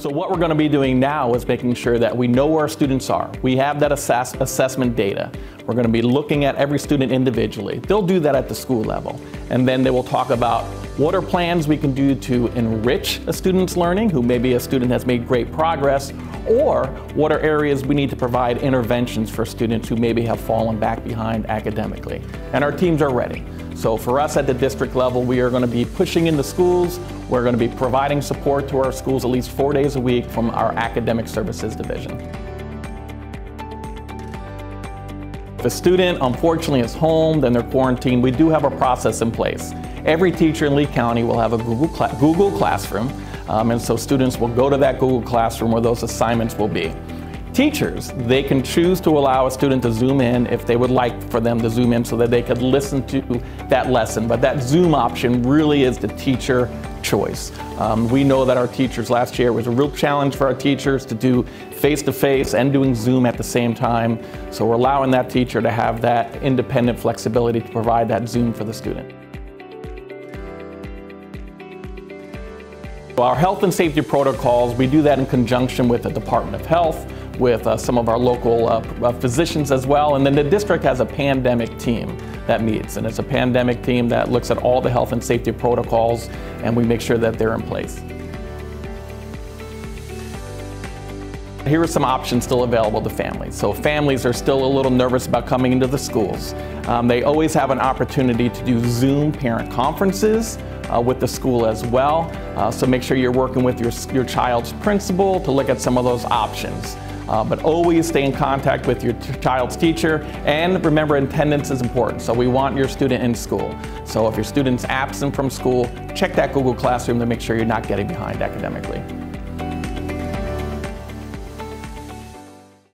So what we're going to be doing now is making sure that we know where our students are. We have that assessment data. We're going to be looking at every student individually. They'll do that at the school level. And then they will talk about what are plans we can do to enrich a student's learning, who maybe a student has made great progress, or what are areas we need to provide interventions for students who maybe have fallen back behind academically. And our teams are ready. So for us at the district level, we are going to be pushing into schools. We're going to be providing support to our schools at least 4 days a week from our academic services division. If a student unfortunately is home, then they're quarantined, we do have a process in place. Every teacher in Lee County will have a Google Classroom, and so students will go to that Google Classroom where those assignments will be. Teachers, they can choose to allow a student to Zoom in if they would like for them to Zoom in so that they could listen to that lesson. But that Zoom option really is the teacher choice. We know that our teachers last year was a real challenge for our teachers to do face-to-face and doing Zoom at the same time. So we're allowing that teacher to have that independent flexibility to provide that Zoom for the student. Our health and safety protocols, we do that in conjunction with the Department of Health, with some of our local physicians as well, and then the district has a pandemic team that meets, and it's a pandemic team that looks at all the health and safety protocols, and we make sure that they're in place. Here are some options still available to families. So families are still a little nervous about coming into the schools. They always have an opportunity to do Zoom parent conferences with the school as well. So make sure you're working with your child's principal to look at some of those options. But always stay in contact with your child's teacher, and remember, attendance is important. So we want your student in school. So if your student's absent from school, check that Google Classroom to make sure you're not getting behind academically.